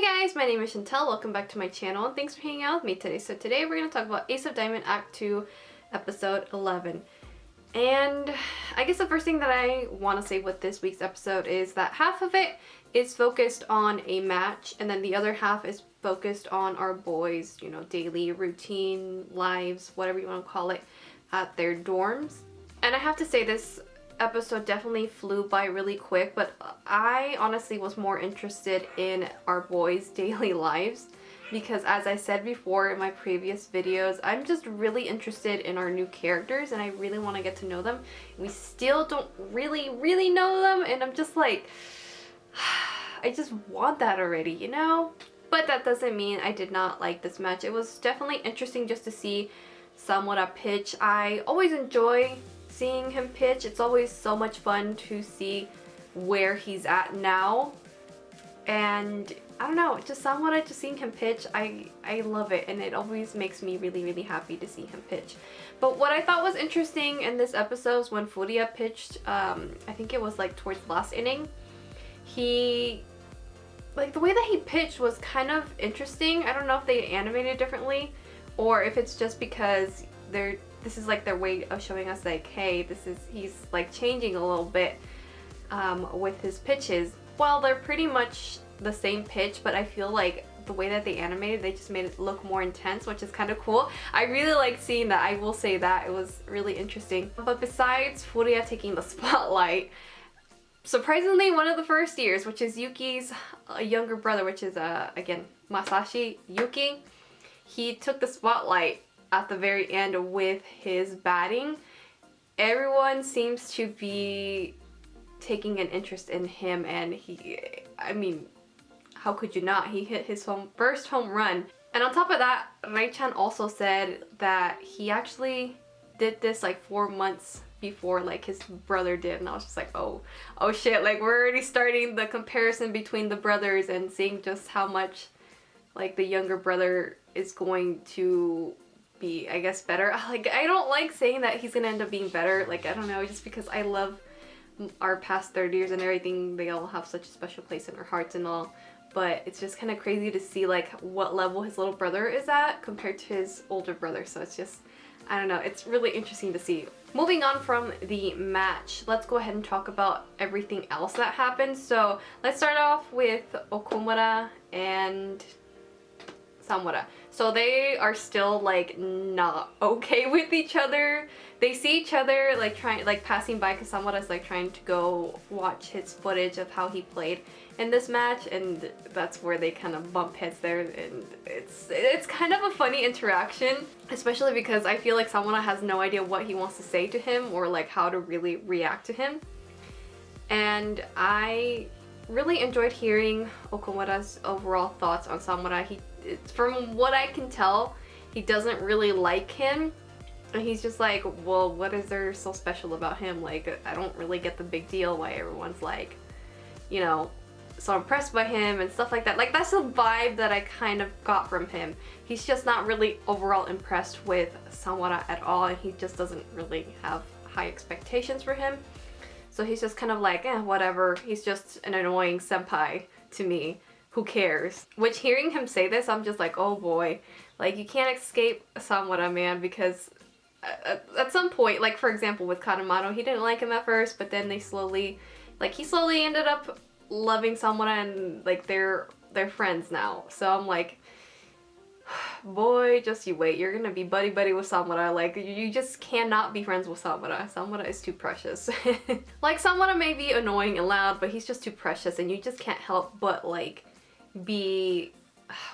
Guys, my name is Chantel. Welcome back to my channel and thanks for hanging out with me today. So today we're going to talk about Ace of Diamond Act 2 episode 11. And I guess the first thing that I want to say with this week's episode is that half of it is focused on a match and then the other half is focused on our boys, you know, daily routine, lives, whatever you want to call it, at their dorms. And I have to say this episode definitely flew by really quick, but I honestly was more interested in our boys' daily lives because, as I said before in my previous videos, I'm just really interested in our new characters and I really want to get to know them. We still don't really know them and I'm just like, I just want that already, you know? But that doesn't mean I did not like this match. It was definitely interesting just to see Samura pitch. I always enjoy seeing him pitch. It's always so much fun to see where he's at now, and I don't know, just somewhat just seeing him pitch, I love it, and it always makes me really happy to see him pitch. But what I thought was interesting in this episode was when Furuya pitched, I think it was like towards the last inning, the way that he pitched was kind of interesting. I don't know if they animated differently or if it's just because this is like their way of showing us like, hey, he's like changing a little bit with his pitches. Well, they're pretty much the same pitch, but I feel like the way that they animated, they just made it look more intense, which is kind of cool. I really like seeing that. I will say that it was really interesting. But besides Furuya taking the spotlight, surprisingly, one of the first years, which is Yuki's younger brother, which is again Masashi Yuki, he took the spotlight at the very end with his batting. Everyone seems to be taking an interest in him, and I mean, how could you not? He hit his first home run. And on top of that, Rai-chan also said that he actually did this like 4 months before like his brother did, and I was just like, oh shit, like we're already starting the comparison between the brothers and seeing just how much like the younger brother is going to be, I guess, better. Like, I don't like saying that he's gonna end up being better, like, I don't know, just because I love our past third years and everything. They all have such a special place in our hearts and all, but it's just kind of crazy to see like what level his little brother is at compared to his older brother. So it's just, I don't know, it's really interesting to see. Moving on from the match, let's go ahead and talk about everything else that happened. So let's start off with Okumura and Samura. So they are still like not okay with each other. They see each other like passing by, because Samura's like trying to go watch his footage of how he played in this match, and that's where they kind of bump heads there, and it's kind of a funny interaction, especially because I feel like Samura has no idea what he wants to say to him or like how to really react to him. And I really enjoyed hearing Okumura's overall thoughts on Samura. From what I can tell, he doesn't really like him. And he's just like, well, what is there so special about him? Like, I don't really get the big deal why everyone's like, you know, so impressed by him and stuff like that. Like, that's the vibe that I kind of got from him. He's just not really overall impressed with Samura at all, and he just doesn't really have high expectations for him. So he's just kind of like, whatever. He's just an annoying senpai to me. Who cares? Which, hearing him say this, I'm just like, oh boy. Like, you can't escape Samura, man, because at some point, like for example with Kanemaru, he didn't like him at first, but then he slowly ended up loving Samura, and like they're friends now. So I'm like, boy, just you wait. You're gonna be buddy with Samura. Like, you just cannot be friends with Samura. Samura is too precious. Like, Samura may be annoying and loud, but he's just too precious, and you just can't help but like be,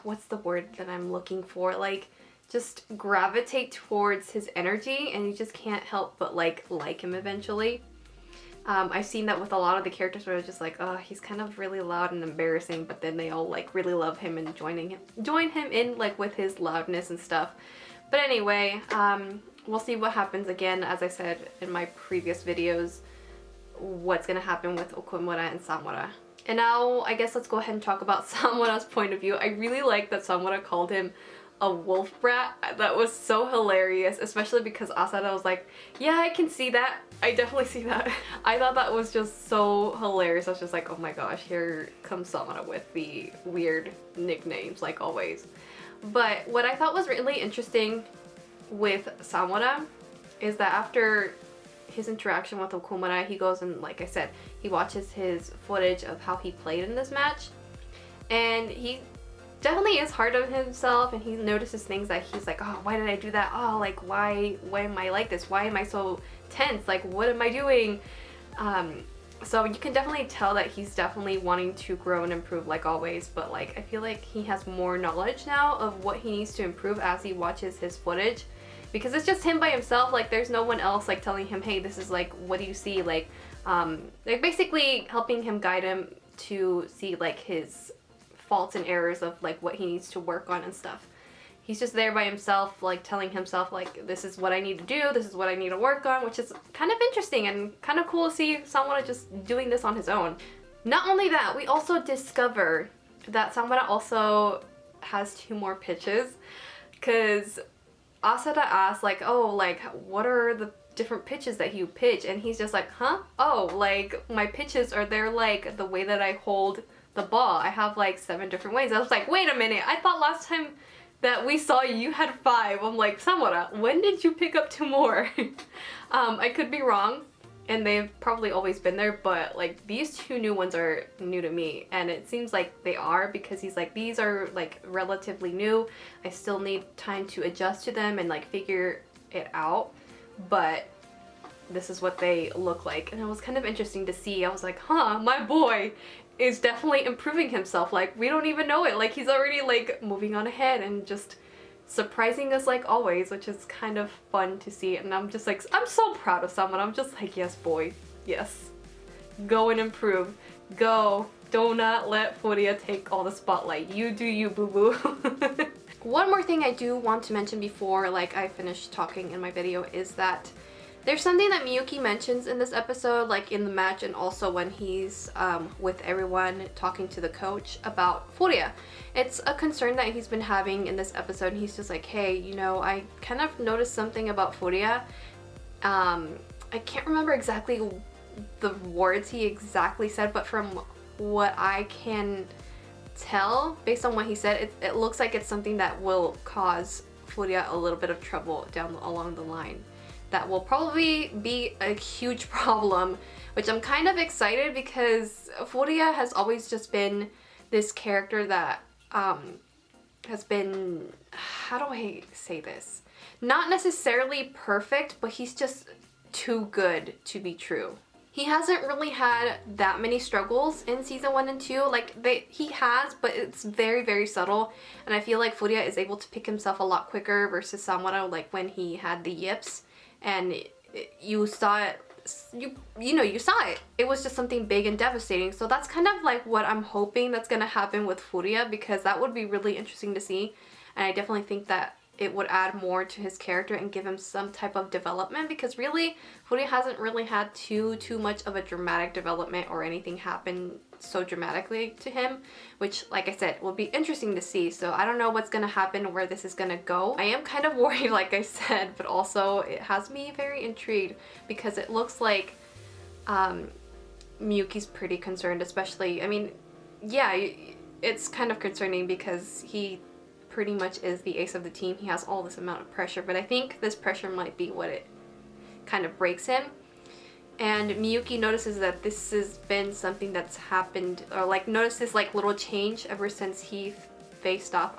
what's the word that I'm looking for? Like, just gravitate towards his energy, and you just can't help but like him eventually. I've seen that with a lot of the characters where it's just like, oh, he's kind of really loud and embarrassing, but then they all like really love him and join him in like with his loudness and stuff. But anyway, we'll see what happens. Again, as I said in my previous videos, what's gonna happen with Okumura and Samura. And now I guess let's go ahead and talk about Samura's point of view. I really like that Samura called him a wolf brat. That was so hilarious, especially because Asada was like, yeah, I can see that. I definitely see that. I thought that was just so hilarious. I was just like, oh my gosh, here comes Samara with the weird nicknames like always. But what I thought was really interesting with Samara is that after his interaction with Okumura, he goes and, like I said, he watches his footage of how he played in this match, and he definitely is hard on himself, and he notices things that he's like, oh, why did I do that? Oh, like, why am I like this? Why am I so tense? Like, what am I doing? So you can definitely tell that he's definitely wanting to grow and improve like always, but like I feel like he has more knowledge now of what he needs to improve as he watches his footage, because it's just him by himself. Like there's no one else like telling him, hey, this is like, what do you see? Like basically helping him, guide him to see like his faults and errors of like what he needs to work on and stuff. He's just there by himself, like telling himself like, this is what I need to do, this is what I need to work on, which is kind of interesting and kind of cool to see someone just doing this on his own. Not only that, we also discover that Samura also has 2 more pitches, because Asada asks like, oh, like what are the different pitches that you pitch? And he's just like, huh? Oh, like my pitches are there, like the way that I hold the ball. I have like 7 different ways. I was like, wait a minute, I thought last time that we saw you had 5. I'm like, Samura, when did you pick up 2 more? I could be wrong, and they've probably always been there, but like these 2 new ones are new to me, and it seems like they are, because he's like, these are like relatively new. I still need time to adjust to them and like figure it out, but this is what they look like. And it was kind of interesting to see. I was like, huh, my boy is definitely improving himself. Like we don't even know it. Like he's already like moving on ahead and just surprising us like always, which is kind of fun to see. And I'm just like, I'm so proud of someone. I'm just like, yes, boy, yes. Go and improve. Go. Do not let Furuya take all the spotlight. You do you, boo-boo. One more thing I do want to mention before like I finish talking in my video is that there's something that Miyuki mentions in this episode, like in the match, and also when he's with everyone talking to the coach about Furuya. It's a concern that he's been having in this episode. He's just like, hey, you know, I kind of noticed something about Furuya. I can't remember exactly the words he exactly said, but from what I can tell, based on what he said, it looks like it's something that will cause Furuya a little bit of trouble along the line. That will probably be a huge problem, which I'm kind of excited, because Furuya has always just been this character that has been, how do I say this? Not necessarily perfect, but he's just too good to be true. He hasn't really had that many struggles in season 1 and 2. Like he has, but it's very, very subtle. And I feel like Furuya is able to pick himself a lot quicker versus Samura, like when he had the yips. And you saw it, you saw it. It was just something big and devastating. So that's kind of like what I'm hoping that's gonna happen with Furuya, because that would be really interesting to see. And I definitely think that it would add more to his character and give him some type of development, because really Furuya hasn't really had too much of a dramatic development or anything happen so dramatically to him, which, like I said, will be interesting to see. So I don't know what's gonna happen, where this is gonna go. I am kind of worried, like I said, but also it has me very intrigued, because it looks like Miyuki's pretty concerned, especially, I mean, yeah, it's kind of concerning because he pretty much is the ace of the team. He has all this amount of pressure, but I think this pressure might be what it kind of breaks him. And Miyuki notices that this has been something that's happened, or like noticed this like little change ever since he faced off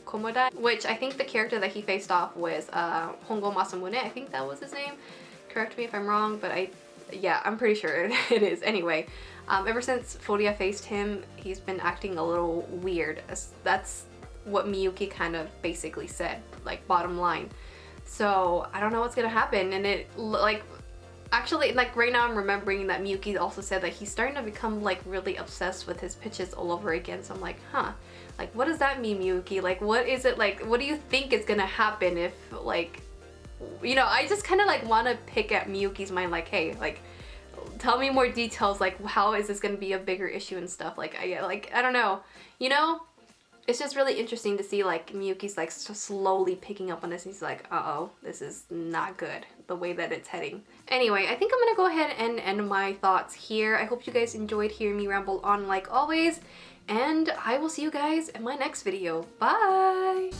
Komoda, which I think the character that he faced off was Hongo Masamune. I think that was his name. Correct me if I'm wrong, but I'm pretty sure it is. Anyway, ever since Furuya faced him, he's been acting a little weird. That's what Miyuki kind of basically said, like bottom line. So I don't know what's gonna happen, and it like actually like right now I'm remembering that Miyuki also said that he's starting to become like really obsessed with his pitches all over again. So I'm like, huh, like what does that mean, Miyuki? Like what is it, like what do you think is gonna happen if, like, you know, I just kind of like want to pick at Miyuki's mind, like, hey, like tell me more details, like how is this gonna be a bigger issue and stuff. Like I don't know, you know. it's just really interesting to see like Miyuki's like slowly picking up on this, and he's like, uh-oh, this is not good, the way that it's heading. Anyway, I think I'm gonna go ahead and end my thoughts here. I hope you guys enjoyed hearing me ramble on like always, and I will see you guys in my next video. Bye!